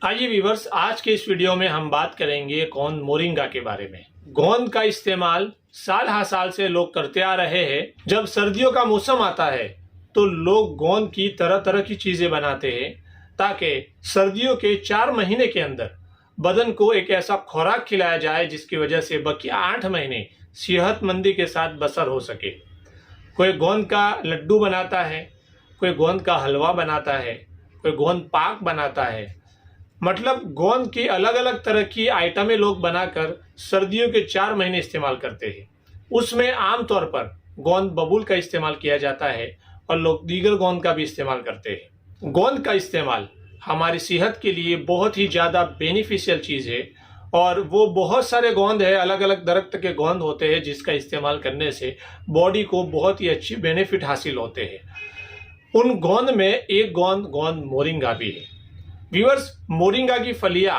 आइए व्यूअर्स, आज के इस वीडियो में हम बात करेंगे गोंद मोरिंगा के बारे में। गोंद का इस्तेमाल साल हर साल से लोग करते आ रहे हैं। जब सर्दियों का मौसम आता है तो लोग गोंद की तरह तरह की चीजें बनाते हैं ताकि सर्दियों के 4 महीने के अंदर बदन को एक ऐसा खुराक खिलाया जाए जिसकी वजह से बाकी 8 महीने सेहतमंदी के साथ बसर हो सके। कोई गोंद का लड्डू बनाता है, कोई गोंद का हलवा बनाता है, कोई गोंद पाक बनाता है। मतलब गोंद की अलग अलग तरह की आइटमें लोग बनाकर सर्दियों के 4 महीने इस्तेमाल करते हैं। उसमें आमतौर पर गोंद बबूल का इस्तेमाल किया जाता है और लोग दीगर गोंद का भी इस्तेमाल करते हैं। गोंद का इस्तेमाल हमारी सेहत के लिए बहुत ही ज़्यादा बेनिफिशियल चीज़ है और वो बहुत सारे गोंद है, अलग अलग दरख्त के गोंद होते हैं जिसका इस्तेमाल करने से बॉडी को बहुत ही अच्छी बेनिफिट हासिल होते हैं। उन गोंद में एक गोंद मोरिंगा भी है। व्यूअर्स, मोरिंगा की फलियां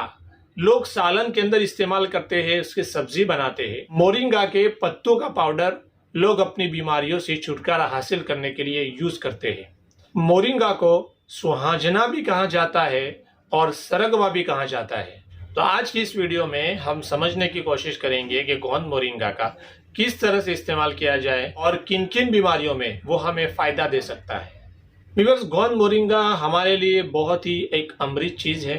लोग सालन के अंदर इस्तेमाल करते हैं, उसकी सब्जी बनाते हैं। मोरिंगा के पत्तों का पाउडर लोग अपनी बीमारियों से छुटकारा हासिल करने के लिए यूज करते हैं। मोरिंगा को सुहाजना भी कहा जाता है और सरगवा भी कहा जाता है। तो आज की इस वीडियो में हम समझने की कोशिश करेंगे कि गोंद मोरिंगा का किस तरह से इस्तेमाल किया जाए और किन किन बीमारियों में वो हमें फायदा दे सकता है। व्यूअर्स, गोंद मोरिंगा हमारे लिए बहुत ही एक अमृत चीज़ है।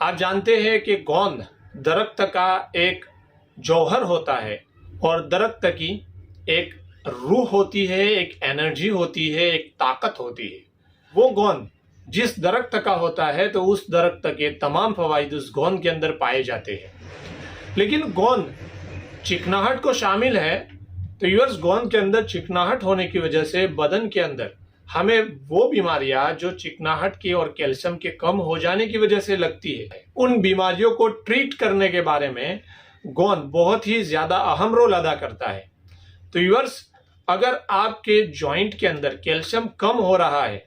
आप जानते हैं कि गोंद दरख्त का एक जौहर होता है और दरख्त की एक रूह होती है, एक एनर्जी होती है, एक ताकत होती है। वो गोंद जिस दरख्त का होता है तो उस दरख्त के तमाम फवाइद उस गोंद के अंदर पाए जाते हैं। लेकिन गोंद चिकनाहट को शामिल है, तो व्यूअर्स गोंद के अंदर चिकनाहट होने की वजह से बदन के अंदर हमें वो बीमारियां जो चिकनाहट की और कैल्शियम के कम हो जाने की वजह से लगती है, उन बीमारियों को ट्रीट करने के बारे में गोंद बहुत ही ज्यादा अहम रोल अदा करता है। तो व्यूअर्स, अगर आपके जॉइंट के अंदर कैल्शियम कम हो रहा है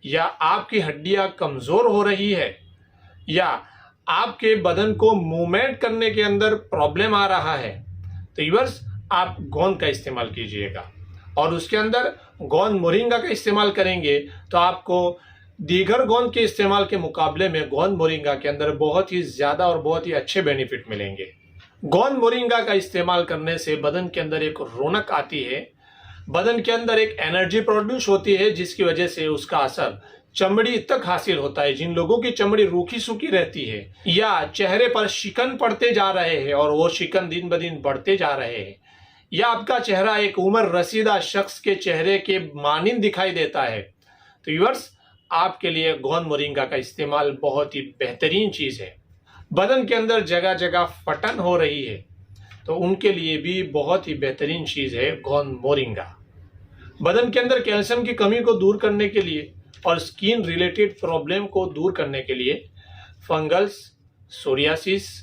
या आपकी हड्डियां कमजोर हो रही है या आपके बदन को मूवमेंट करने के अंदर प्रॉब्लम आ रहा है, तो व्यूअर्स आप गोंद का इस्तेमाल कीजिएगा और उसके अंदर गोंद मोरिंगा का इस्तेमाल करेंगे तो आपको दीगर गोंद के इस्तेमाल के मुकाबले में गोंद मोरिंगा के अंदर बहुत ही ज्यादा और बहुत ही अच्छे बेनिफिट मिलेंगे। गोंद मोरिंगा का इस्तेमाल करने से बदन के अंदर एक रौनक आती है, बदन के अंदर एक एनर्जी प्रोड्यूस होती है जिसकी वजह से उसका असर चमड़ी तक हासिल होता है। जिन लोगों की चमड़ी रूखी सूखी रहती है या चेहरे पर शिकन पड़ते जा रहे हैं और वो शिकन दिन ब दिन बढ़ते जा रहे हैं, या आपका चेहरा एक उम्र रसीदा शख्स के चेहरे के मानिंद दिखाई देता है, तो व्यूअर्स आपके लिए गोंद मोरिंगा का इस्तेमाल बहुत ही बेहतरीन चीज़ है। बदन के अंदर जगह जगह फटन हो रही है तो उनके लिए भी बहुत ही बेहतरीन चीज़ है गोंद मोरिंगा। बदन के अंदर कैल्शियम की कमी को दूर करने के लिए और स्किन रिलेटेड प्रॉब्लम को दूर करने के लिए, फंगल्स, सोरियासिस,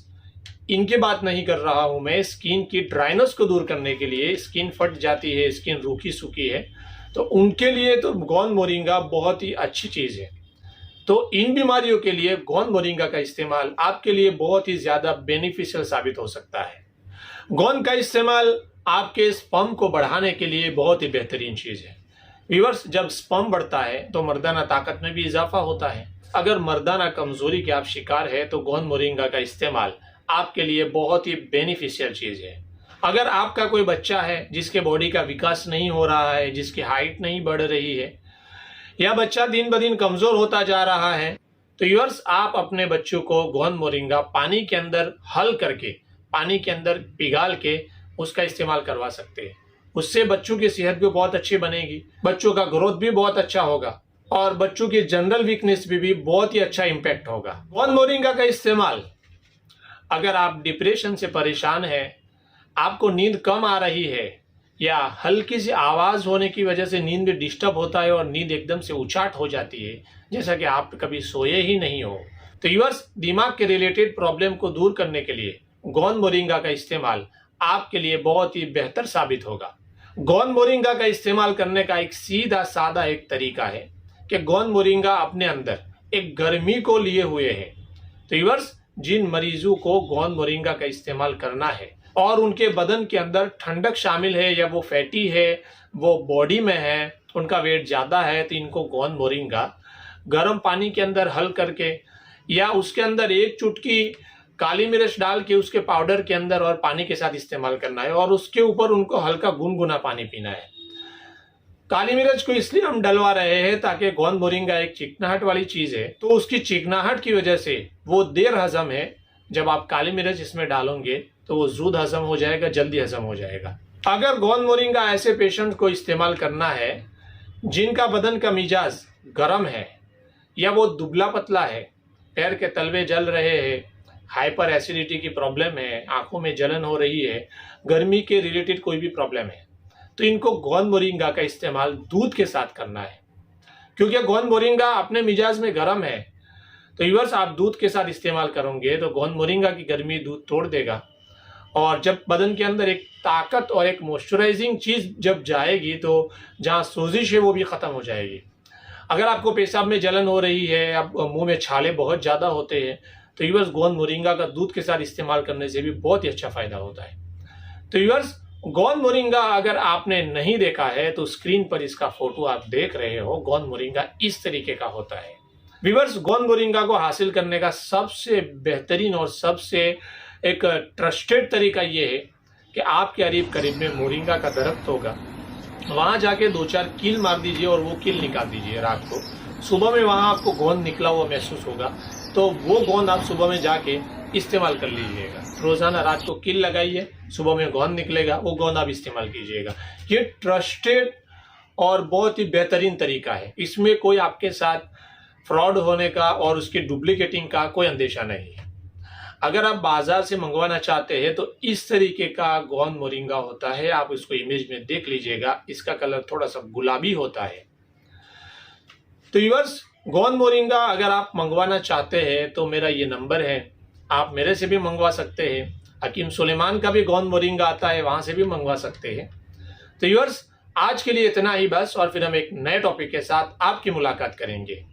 इनकी बात नहीं कर रहा हूं मैं, स्किन की ड्राइनेस को दूर करने के लिए, स्किन फट जाती है, स्किन रूखी सूखी है, तो उनके लिए तो गोंद मोरिंगा बहुत ही अच्छी चीज़ है। तो इन बीमारियों के लिए गोंद मोरिंगा का इस्तेमाल आपके लिए बहुत ही ज़्यादा बेनिफिशियल साबित हो सकता है। गोंद का इस्तेमाल आपके स्पर्म को बढ़ाने के लिए बहुत ही बेहतरीन चीज़ है। व्यूअर्स, जब स्पर्म बढ़ता है तो मर्दाना ताकत में भी इजाफा होता है। अगर मर्दाना कमजोरी के आप शिकार है तो गोंद मोरिंगा का इस्तेमाल आपके लिए बहुत ही बेनिफिशियल चीज़ है। अगर आपका कोई बच्चा है जिसके बॉडी का विकास नहीं हो रहा है, जिसकी हाइट नहीं बढ़ रही है या बच्चा दिन ब दिन कमजोर होता जा रहा है, तो व्यूअर्स आप अपने बच्चों को गोंद मोरिंगा पानी के अंदर हल करके, पानी के अंदर पिघाल के उसका इस्तेमाल करवा सकते हैं। उससे बच्चों की सेहत भी बहुत अच्छी बनेगी, बच्चों का ग्रोथ भी बहुत अच्छा होगा और बच्चों की जनरल वीकनेस भी बहुत ही अच्छा इम्पैक्ट होगा। गोंद मोरिंगा का इस्तेमाल अगर आप डिप्रेशन से परेशान हैं, आपको नींद कम आ रही है या हल्की सी आवाज़ होने की वजह से नींद भी डिस्टर्ब होता है और नींद एकदम से उचाट हो जाती है जैसा कि आप कभी सोए ही नहीं हो, तो व्यूअर्स दिमाग के रिलेटेड प्रॉब्लम को दूर करने के लिए गोंद मोरिंगा का इस्तेमाल आपके लिए बहुत ही बेहतर साबित होगा। गोंद मोरिंगा का इस्तेमाल करने का एक सीधा सादा एक तरीका है कि गोंद मोरिंगा अपने अंदर एक गर्मी को लिए हुए है। तो व्यूअर्स, जिन मरीजों को गोंद मोरिंगा का इस्तेमाल करना है और उनके बदन के अंदर ठंडक शामिल है या वो फैटी है, वो बॉडी में है, उनका वेट ज़्यादा है, तो इनको गोंद मोरिंगा गर्म पानी के अंदर हल करके या उसके अंदर एक चुटकी काली मिर्च डाल के उसके पाउडर के अंदर और पानी के साथ इस्तेमाल करना है और उसके ऊपर उनको हल्का गुनगुना पानी पीना है। काली मिर्च को इसलिए हम डलवा रहे हैं ताकि गोंद मोरिंगा एक चिकनाहट वाली चीज है, तो उसकी चिकनाहट की वजह से वो देर हजम है। जब आप काली मिर्च इसमें डालोगे तो वो जूद हजम हो जाएगा, जल्दी हजम हो जाएगा। अगर गोंद मोरिंगा ऐसे पेशेंट को इस्तेमाल करना है जिनका बदन का मिजाज गर्म है या वो दुबला पतला है, पैर के तलवे जल रहे हैं, हाइपर एसिडिटी की प्रॉब्लम है, आंखों में जलन हो रही है, गर्मी के रिलेटेड कोई भी प्रॉब्लम है, तो इनको गोंद मोरिंगा का इस्तेमाल दूध के साथ करना है। क्योंकि गोंद मोरिंगा अपने मिजाज में गर्म है, तो व्यूअर्स आप दूध के साथ इस्तेमाल करोगे तो गोंद मोरिंगा की गर्मी दूध तोड़ देगा और जब बदन के अंदर एक ताकत और एक मॉइस्चराइजिंग चीज जब जाएगी तो जहाँ सोजिश है वो भी खत्म हो जाएगी। अगर आपको पेशाब में जलन हो रही है, अब मुंह में छाले बहुत ज़्यादा होते हैं, तो व्यूअर्स गोंद मोरिंगा का दूध के साथ इस्तेमाल करने से भी बहुत ही अच्छा फायदा होता है। तो व्यूअर्स गोंद मोरिंगा अगर आपने नहीं देखा है तो स्क्रीन पर इसका फोटो आप देख रहे हो। गोंद मोरिंगा इस तरीके का होता है। व्यूअर्स गोंद मोरिंगा को हासिल करने का सबसे बेहतरीन और सबसे एक ट्रस्टेड तरीका ये है कि आपके करीब में मोरिंगा का दरख्त होगा, वहां जाके 2-4 कील मार दीजिए और वो कील निकाल दीजिए रात को। सुबह में वहां आपको गोंद निकला हुआ महसूस होगा, तो वो गोंद आप सुबह में जाके इस्तेमाल कर लीजिएगा। रोजाना रात को कील लगाइए, सुबह में गोंद निकलेगा, वो गोंद आप इस्तेमाल कीजिएगा। ये ट्रस्टेड और बहुत ही बेहतरीन तरीका है। इसमें कोई आपके साथ फ्रॉड होने का और उसकी डुप्लीकेटिंग का कोई अंदेशा नहीं है। अगर आप बाजार से मंगवाना चाहते हैं तो इस तरीके का गोंद मोरिंगा होता है। आप इसको इमेज में देख लीजिएगा, इसका कलर थोड़ा सा गुलाबी होता है। तो व्यूअर्स गोंद मोरिंगा अगर आप मंगवाना चाहते हैं तो मेरा ये नंबर है, आप मेरे से भी मंगवा सकते हैं। हकीम सुलेमान का भी गोंद मोरिंगा आता है, वहां से भी मंगवा सकते हैं। तो व्यूअर्स आज के लिए इतना ही बस, और फिर हम एक नए टॉपिक के साथ आपकी मुलाकात करेंगे।